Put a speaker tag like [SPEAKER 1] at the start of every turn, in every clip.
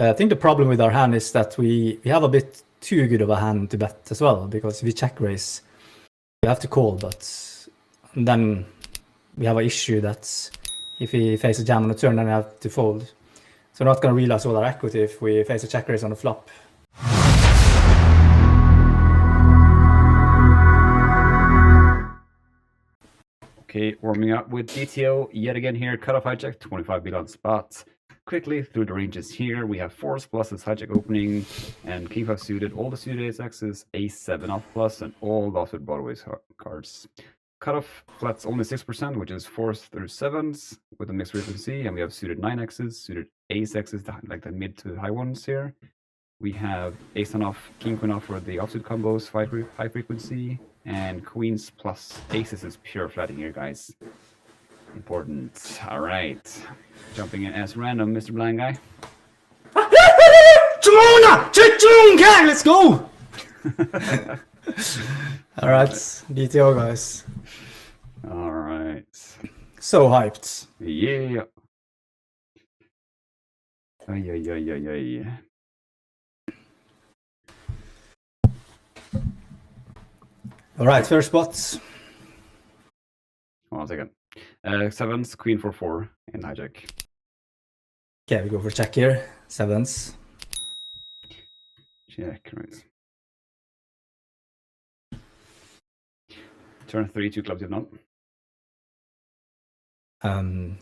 [SPEAKER 1] I think the problem with our hand is that we have a bit too good of a hand to bet as well, because if we check raise, we have to call, but then we have an issue that if we face a jam on the turn, then we have to fold. So we're not going to realize all our equity if we face a check raise on the flop.
[SPEAKER 2] Okay, warming up with DTO yet again here. Cutoff hijack, 25 big on spot. Quickly through the ranges here. We have fours pluses, hijack opening, and king 5 suited. All the suited ace x's, ace 7 off plus, and all the offsuit broadways cards. Cutoff flats only 6%, which is 4s through 7s with a mixed frequency, and we have suited 9x's, suited ace x's, like the mid to high ones here. We have ace 10 off, king queen off for the offsuit combos, high frequency, and queens plus aces is pure flatting here, guys. Important. All right, jumping in as random, Mr. Blind Guy.
[SPEAKER 1] Let's go! All right, DTO guys.
[SPEAKER 2] All right.
[SPEAKER 1] So hyped.
[SPEAKER 2] Yeah. Ay.
[SPEAKER 1] All right, first spot.
[SPEAKER 2] 1 second. 7s, queen 4 in hijack.
[SPEAKER 1] Okay, we go for check here. 7s.
[SPEAKER 2] Check, right. Turn 3, 2 clubs, if not.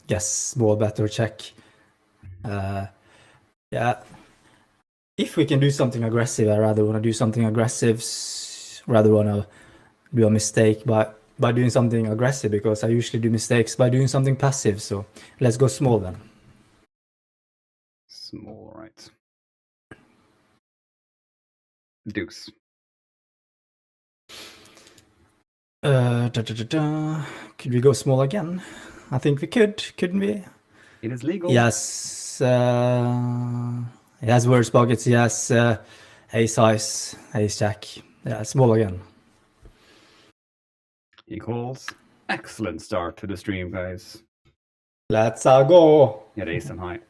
[SPEAKER 1] Yes, small bet or check. Yeah. If we can do something aggressive, I rather want to do something aggressive. Rather want to do a mistake by doing something aggressive, because I usually do mistakes by doing something passive. So let's go small then.
[SPEAKER 2] Small, right. Deuce.
[SPEAKER 1] Could we go small again? I think we could, couldn't we?
[SPEAKER 2] It is legal.
[SPEAKER 1] Yes. It has worse pockets. Yes. Ace ice, ace jack. Yeah, small again.
[SPEAKER 2] He calls. Excellent start to the stream, guys.
[SPEAKER 1] Let's go.
[SPEAKER 2] Yeah, ace and high.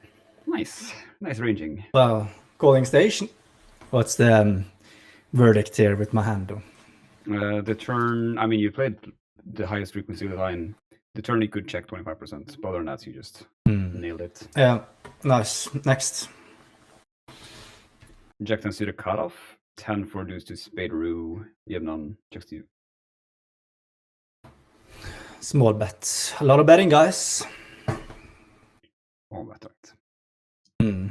[SPEAKER 2] Nice ranging.
[SPEAKER 1] Well, calling station. What's the verdict here with my hand though?
[SPEAKER 2] The turn, I mean, you played the highest frequency of the line. The turn you could check 25%, but other than that, you just nailed it.
[SPEAKER 1] Yeah, nice. Next.
[SPEAKER 2] Jack 10 suited cutoff. 10 for deuce to spade roux. You have none. Checks to you.
[SPEAKER 1] Small bet. A lot of betting, guys.
[SPEAKER 2] All bet, right.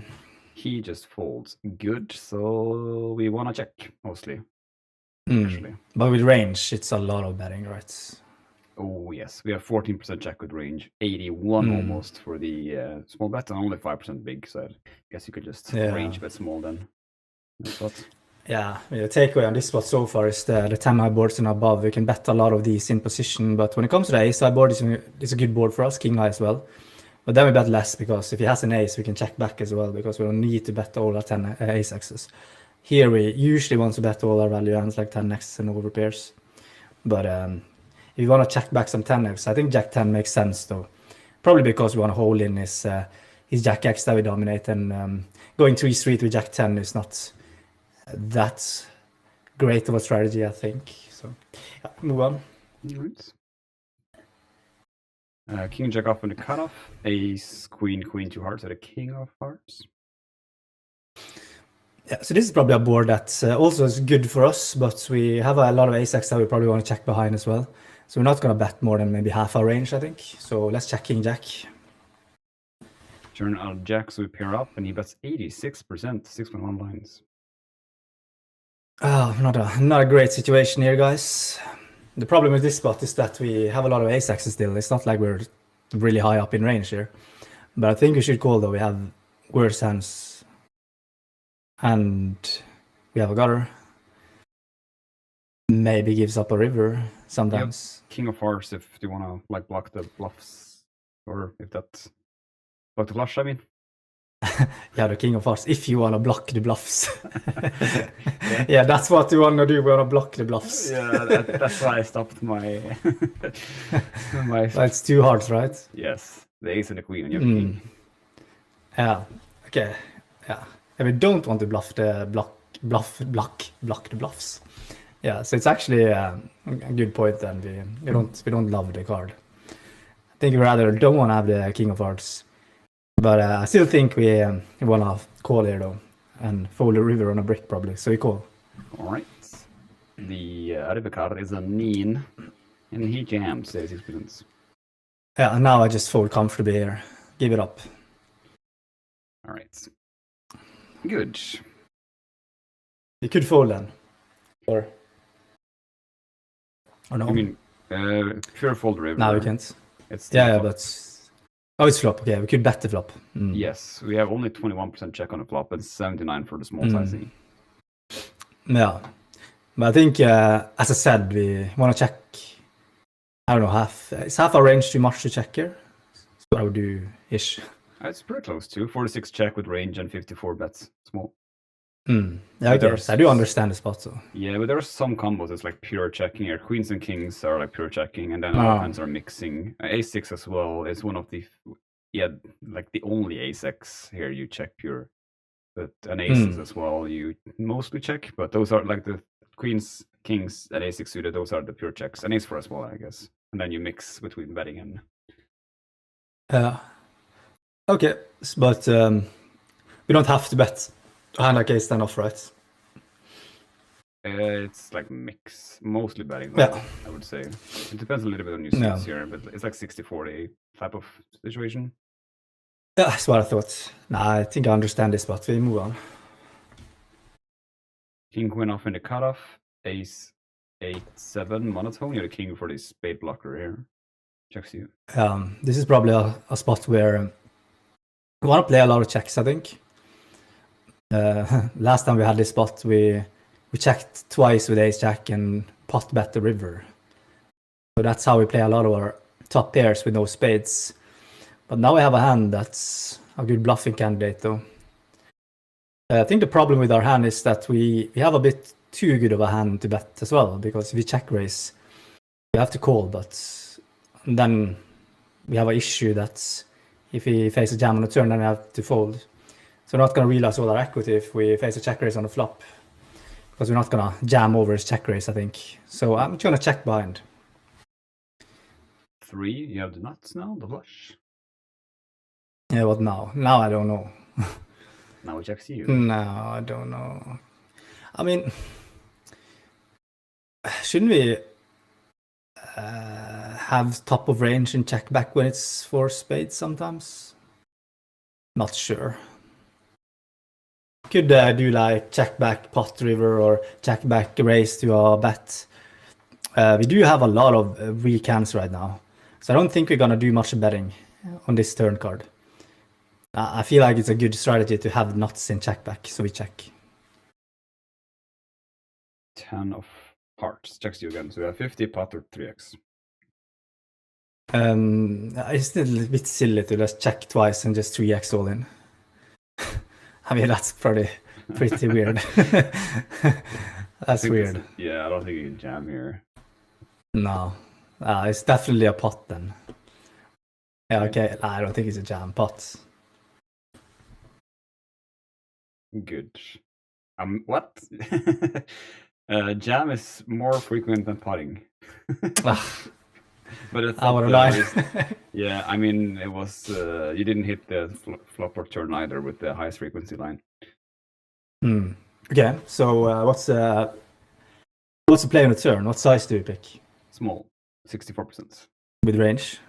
[SPEAKER 2] He just folds. Good, so we want to check, mostly. Actually.
[SPEAKER 1] But with range, it's a lot of betting, right?
[SPEAKER 2] Oh, yes. We have 14% check with range. 81 almost for the small bet, and only 5% big, so I guess you could just range bet small then.
[SPEAKER 1] Yeah, the takeaway on this spot so far is the 10 high boards and above. We can bet a lot of these in position, but when it comes to the ace high board, it's a good board for us, king high as well. But then we bet less, because if he has an ace, we can check back as well, because we don't need to bet all our 10 ace x's. Here we usually want to bet all our value hands like 10 x's and over pairs. But if you want to check back some 10x, I think jack 10 makes sense though. Probably because we want to hold in his jack x that we dominate, and going 3-street with jack 10 is not that great of a strategy, I think. So yeah, move on.
[SPEAKER 2] Right. King jack off on the cutoff. Ace, queen, 2 hearts at a king of hearts.
[SPEAKER 1] Yeah, so this is probably a board that also is good for us, but we have a lot of ace x that we probably want to check behind as well. So we're not going to bet more than maybe half our range, I think. So let's check king jack.
[SPEAKER 2] Turn out jack, so we pair up, and he bets 86%, 6.1 lines.
[SPEAKER 1] Oh, not a great situation here, guys. The problem with this spot is that we have a lot of ace x's still. It's not like we're really high up in range here. But I think we should call though. We have worse hands. And we have a gutter. Maybe gives up a river sometimes.
[SPEAKER 2] Yep. King of hearts if you want to like block the bluffs. Or if that's block the flush, I mean.
[SPEAKER 1] Yeah, the king of hearts, if you want to block the bluffs. Yeah, that's what you want to do. We want to block the bluffs.
[SPEAKER 2] Yeah, that's why I stopped my...
[SPEAKER 1] That's 2 hearts, right?
[SPEAKER 2] Yes, the ace and the queen and your king.
[SPEAKER 1] Yeah, okay, yeah. and we don't want to bluff the block the bluffs. Yeah, so it's actually a good point, and we don't love the card. I think we rather don't want to have the King of Hearts, but I still think we want to call here though, and fold the river on a brick probably. So we call.
[SPEAKER 2] All right. The river card is a 9, and he jams 6 billions.
[SPEAKER 1] Yeah, and now I just fold comfortably here. Give it up.
[SPEAKER 2] All right. Good.
[SPEAKER 1] You could fold then, or no?
[SPEAKER 2] I mean, pure fold river.
[SPEAKER 1] No, we can't.
[SPEAKER 2] It's
[SPEAKER 1] but it's flop. Okay, we could bet the flop.
[SPEAKER 2] Yes, we have only 21% check on the flop and 79 for the small sizing.
[SPEAKER 1] Yeah, but I think as I said, we want to check. I don't know, is half our range too much to check here? That's what I would do ish.
[SPEAKER 2] It's pretty close to 46 check with range and 54 bets small.
[SPEAKER 1] Yeah, I do understand the spot though.
[SPEAKER 2] Yeah, but there are some combos it's like pure checking here. Queens and kings are like pure checking, and then other hands are mixing. A6 as well is one of the like the only ace-x here you check pure. But an aces as well you mostly check, but those are like the queens, kings, and a6 suited. Those are the pure checks, and ace4 as well, I guess. And then you mix between betting and.
[SPEAKER 1] Okay, but we don't have to bet a hand like ace 10 off, right?
[SPEAKER 2] It's like mix, mostly betting.
[SPEAKER 1] Yeah,
[SPEAKER 2] I would say it depends a little bit on your suits here, but it's like 60-40 type of situation.
[SPEAKER 1] Yeah, that's what I thought. Nah, I think I understand this, but we move on.
[SPEAKER 2] King queen off in the cutoff. Ace 8-7 monotone. You're the king for the spade blocker here. Checks you.
[SPEAKER 1] This is probably a spot where we want to play a lot of checks, I think. Last time we had this spot, we checked twice with ace jack and pot bet the river. So that's how we play a lot of our top pairs with no spades. But now we have a hand that's a good bluffing candidate though. I think the problem with our hand is that we have a bit too good of a hand to bet as well, because if we check raise, we have to call, but then we have an issue that if we face a jam on the turn, then we have to fold. So we're not going to realize all our equity if we face a check raise on the flop, because we're not going to jam over his check raise, I think. So I'm going to check behind.
[SPEAKER 2] 3, you have the nuts now, the flush.
[SPEAKER 1] Yeah, what now? Now I don't know.
[SPEAKER 2] Now it checks you.
[SPEAKER 1] No, I don't know. I mean, shouldn't we have top of range and check back when it's 4 spades sometimes? Not sure. Could do like check back pot river or check back raise to a bet. We do have a lot of weak hands right now, so I don't think we're gonna do much betting on this turn card. I feel like it's a good strategy to have nuts in check back, so we check.
[SPEAKER 2] 10 of hearts checks you again, so we have 50 pot or 3x.
[SPEAKER 1] It's still a bit silly to just check twice and just 3x all in. I mean, that's pretty weird. That's weird.
[SPEAKER 2] Yeah, I don't think you can jam here.
[SPEAKER 1] No, it's definitely a pot then. Yeah, okay. I don't think it's a jam pot.
[SPEAKER 2] Good. What? Jam is more frequent than potting. But it's
[SPEAKER 1] I would have lied.
[SPEAKER 2] Yeah, I mean, it was you didn't hit the flop or turn either with the highest frequency line.
[SPEAKER 1] Okay, so what's the play on the turn? What size do you pick?
[SPEAKER 2] Small, 64%.
[SPEAKER 1] With range?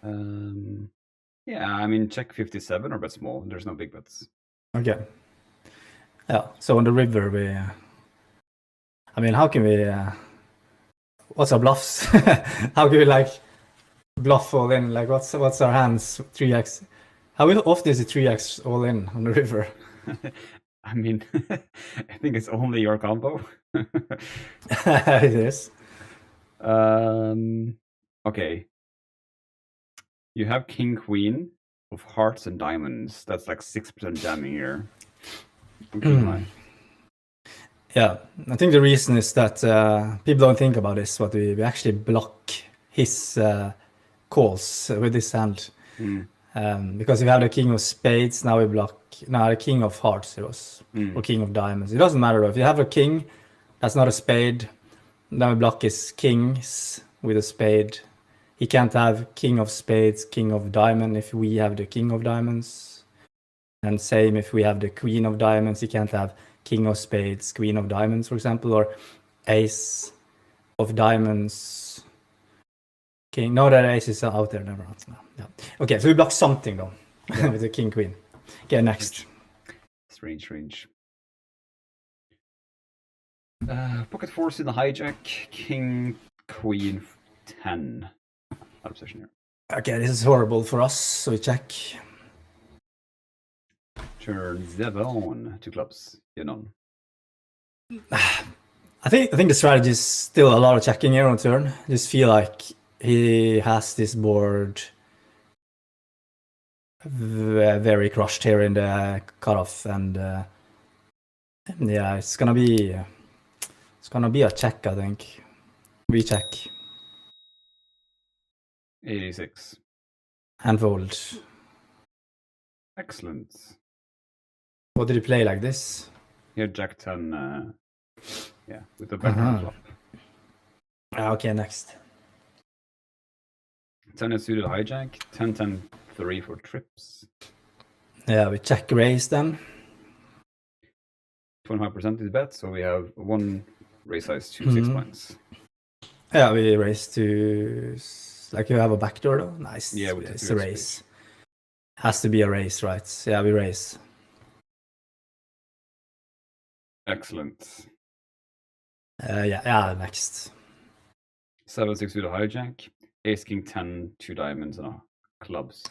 [SPEAKER 2] Yeah, I mean, check 57 or bet small. There's no big bets.
[SPEAKER 1] Okay. Yeah, so on the river, I mean, how can we... what's our bluffs? How can we, like, bluff all in? Like, what's our hands? 3x. How often is it 3x all in on the river?
[SPEAKER 2] I mean, I think it's only your combo.
[SPEAKER 1] It is.
[SPEAKER 2] Okay. You have king, queen of hearts and diamonds. That's like 6% jamming here.
[SPEAKER 1] Yeah, I think the reason is that people don't think about this, but we actually block his calls with this hand. Because if we have the king of spades, now we block. Now the king of hearts it was, or king of diamonds. It doesn't matter though. If you have a king, that's not a spade. Then we block his kings with a spade. He can't have king of spades, king of diamond if we have the king of diamonds. And same if we have the queen of diamonds, he can't have king of spades, queen of diamonds, for example, or ace of diamonds, king. No, that ace is out there. Never mind. No, yeah. Okay, so we block something though with the king, queen. Okay, next.
[SPEAKER 2] Strange. Pocket force in the hijack, king, queen, 10. Out of position here.
[SPEAKER 1] Okay, this is horrible for us, so we check.
[SPEAKER 2] Turn 7, 2 clubs, none.
[SPEAKER 1] I think the strategy is still a lot of checking here on turn. I just feel like he has this board very crushed here in the cutoff, and yeah, it's gonna be a check, I think. We check
[SPEAKER 2] 86.
[SPEAKER 1] and fold.
[SPEAKER 2] Excellent.
[SPEAKER 1] What did you play like this?
[SPEAKER 2] Here, Jack 10, yeah, with the background flop.
[SPEAKER 1] Okay, next.
[SPEAKER 2] 10 is suited hijack, 10, 10, 3 for trips.
[SPEAKER 1] Yeah, we check raise then.
[SPEAKER 2] 25% is bet, so we have 1 raise size to 6 points.
[SPEAKER 1] Yeah, we raise to, like, you have a backdoor though. Nice.
[SPEAKER 2] Yeah, with
[SPEAKER 1] it's a raise. Has to be a raise, right? Yeah, we raise.
[SPEAKER 2] Excellent.
[SPEAKER 1] Yeah, next.
[SPEAKER 2] 7, 6 suited hijack, ace, king, 10, 2 diamonds, and clubs.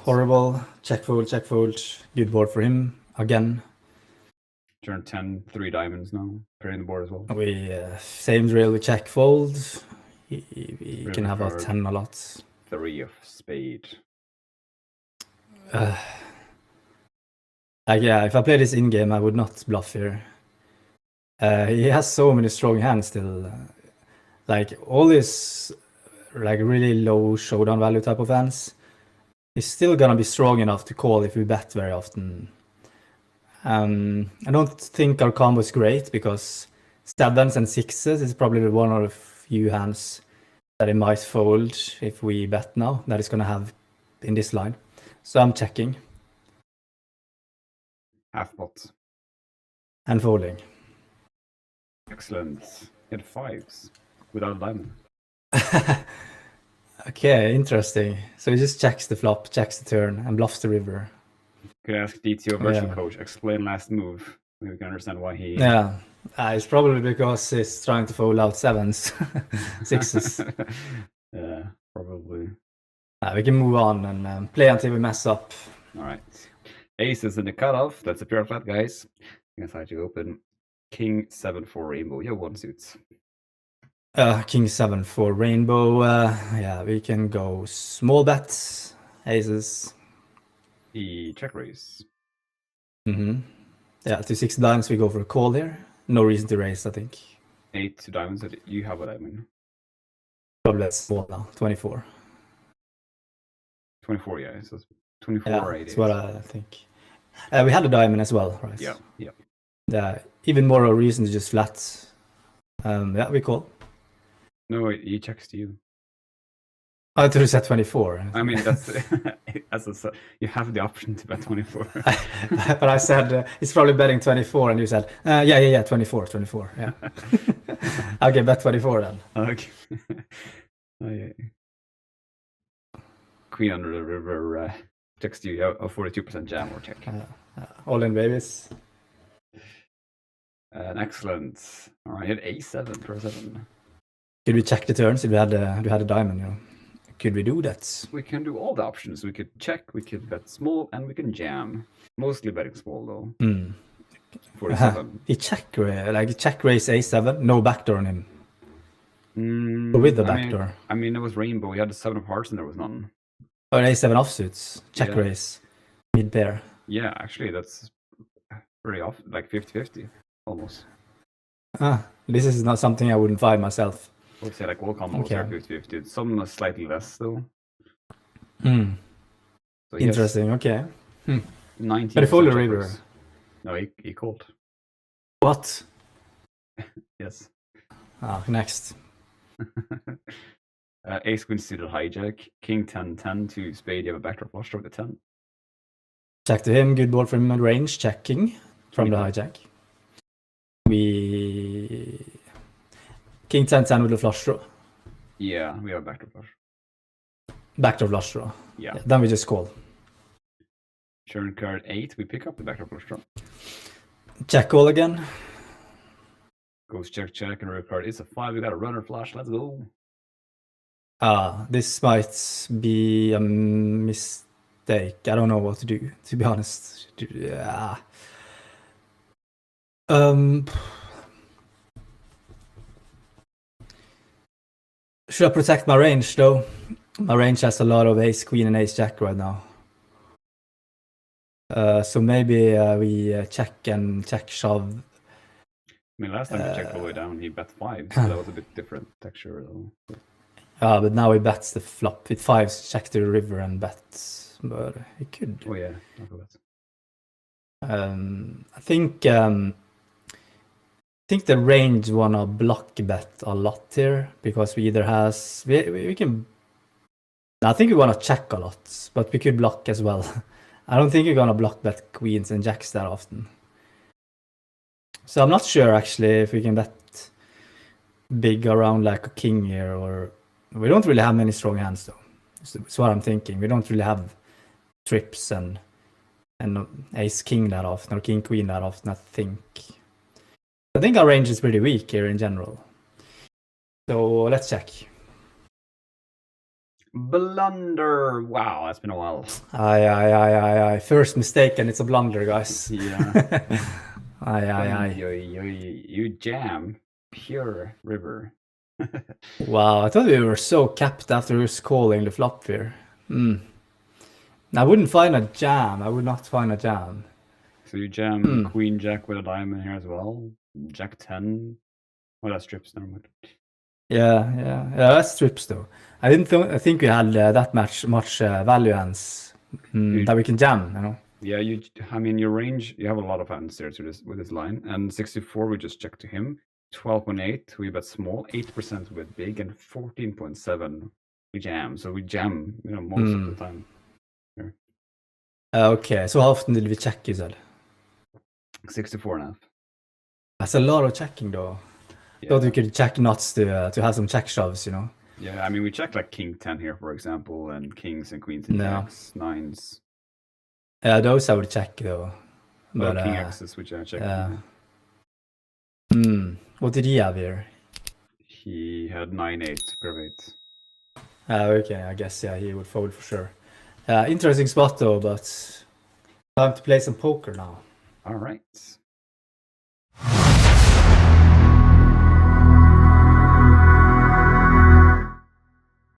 [SPEAKER 1] Horrible. Check fold. Good board for him again.
[SPEAKER 2] Turn 10, 3 diamonds now. Pairing the board as well.
[SPEAKER 1] We same drill. We check fold. He can have a 10 a lot.
[SPEAKER 2] 3 of spade.
[SPEAKER 1] Like, yeah, if I play this in game, I would not bluff here. He has so many strong hands still. Like all this, like really low showdown value type of hands, he's still gonna be strong enough to call if we bet very often. I don't think our combo is great because 7s and 6s is probably one of the few hands that he might fold if we bet now that he's gonna have in this line. So I'm checking.
[SPEAKER 2] Half pot.
[SPEAKER 1] And folding.
[SPEAKER 2] Excellent. Hit 5s without a diamond.
[SPEAKER 1] Okay, interesting. So he just checks the flop, checks the turn, and bluffs the river.
[SPEAKER 2] Could ask DTO virtual coach, explain last move. Maybe we can understand why he...
[SPEAKER 1] Yeah, it's probably because he's trying to fold out 7s, 6s.
[SPEAKER 2] Yeah, probably.
[SPEAKER 1] We can move on and play until we mess up.
[SPEAKER 2] All right. Aces in the cutoff. That's a pure flat, guys. I guess I had to open king 7 for rainbow. You have 1 suits.
[SPEAKER 1] King 7 for rainbow. Yeah, we can go small bets, aces.
[SPEAKER 2] The check raise.
[SPEAKER 1] Yeah, to 6 diamonds we go for a call here. No reason to raise, I think.
[SPEAKER 2] 8 to diamonds. You have a diamond.
[SPEAKER 1] Probably that's small now. 24.
[SPEAKER 2] 24, yeah. So 24 or 8.
[SPEAKER 1] That's what I think. We had a diamond as well, right?
[SPEAKER 2] Yeah.
[SPEAKER 1] Yeah, even more a reason to just flat. Yeah, we call.
[SPEAKER 2] No, he checks to you.
[SPEAKER 1] I thought you said 24.
[SPEAKER 2] I mean, that's you have the option to bet 24.
[SPEAKER 1] But I said it's probably betting 24, and you said, yeah, 24, yeah. Okay, bet 24 then.
[SPEAKER 2] Okay. Oh, yeah. Queen under the river checks to you a 42% jam or check.
[SPEAKER 1] All in, babies.
[SPEAKER 2] Excellent. All right, hit A7 for a 7.
[SPEAKER 1] Could we check the turns if we had a diamond? You know, could we do that?
[SPEAKER 2] We can do all the options. We could check, we could bet small, and we can jam. Mostly betting small though. 47.
[SPEAKER 1] He check raise A7, no backdoor on him. With the backdoor.
[SPEAKER 2] I mean, it was rainbow. He had the 7 of hearts, and there was none.
[SPEAKER 1] Oh, A7 offsuits. Check raise. Mid pair.
[SPEAKER 2] Yeah, actually, that's very often, like 50-50, almost.
[SPEAKER 1] This is not something I wouldn't find myself.
[SPEAKER 2] I would say like all combos are 50-50. Some are slightly less though. So yes,
[SPEAKER 1] Interesting. Okay.
[SPEAKER 2] 19.
[SPEAKER 1] But he folded river.
[SPEAKER 2] No, he called.
[SPEAKER 1] What?
[SPEAKER 2] Yes.
[SPEAKER 1] Next.
[SPEAKER 2] Ace queen suited hijack. King 10-10 to spade. You have a backdoor flush draw with the 10.
[SPEAKER 1] Check to him. Good board from range. Checking from the
[SPEAKER 2] 25.
[SPEAKER 1] hijack. We King 10-10 with the flush draw.
[SPEAKER 2] Yeah, we have a backdoor flush.
[SPEAKER 1] Backdoor flush draw.
[SPEAKER 2] Yeah.
[SPEAKER 1] Then we just call.
[SPEAKER 2] Turn card 8. We pick up the backdoor flush draw.
[SPEAKER 1] Check call again.
[SPEAKER 2] Goes check check, and river card is a 5. We got a runner flush. Let's go.
[SPEAKER 1] This might be a mistake. I don't know what to do, to be honest. Yeah. Should I protect my range though? My range has a lot of ace queen and ace jack right now. So maybe we check and check shove.
[SPEAKER 2] I mean, last time we checked all the way down, he bet 5, so that was a bit different texture though.
[SPEAKER 1] But now he bets the flop with 5s, check the river and bets. But he could.
[SPEAKER 2] Oh yeah, I forgot.
[SPEAKER 1] I think the range wanna block bet a lot here because we either has we can. I think we wanna check a lot, but we could block as well. I don't think we're gonna block bet queens and jacks that often. So I'm not sure actually if we can bet big around like a king here, or we don't really have many strong hands though. That's what I'm thinking. We don't really have trips and ace king that often, or king queen that often. I think our range is pretty weak here in general. So let's check.
[SPEAKER 2] Blunder. Wow, that's been a while.
[SPEAKER 1] Aye. First mistake and it's a blunder, guys.
[SPEAKER 2] Yeah.
[SPEAKER 1] Aye.
[SPEAKER 2] You jam. Pure river.
[SPEAKER 1] Wow, I thought we were so capped after us calling the flop here. I wouldn't find a jam. I would not find a jam.
[SPEAKER 2] So you jam queen jack with a diamond here as well. Jack 10. Oh, that's strips. Never mind.
[SPEAKER 1] Yeah, that's strips though. I think we had that much value hands that we can jam, you know.
[SPEAKER 2] Yeah, I mean, your range, you have a lot of hands there with this line. And 64, we just check to him. 12.8, we bet small. 8% with big, and 14.7 we jam. So we jam, most of the time. Here.
[SPEAKER 1] Okay, so how often did we check, you said?
[SPEAKER 2] 64.5.
[SPEAKER 1] That's a lot of checking though.
[SPEAKER 2] Yeah.
[SPEAKER 1] Thought we could check nuts to have some check shoves, you know.
[SPEAKER 2] Yeah, I mean, we check like king 10 here, for example, and kings and queens and jacks, 9s.
[SPEAKER 1] Yeah, those I would check though.
[SPEAKER 2] But king X's, which I check.
[SPEAKER 1] What did he have here?
[SPEAKER 2] He had 9-8, curve 8.
[SPEAKER 1] Okay, I guess he would fold for sure. Interesting spot though, but time to play some poker now.
[SPEAKER 2] All right.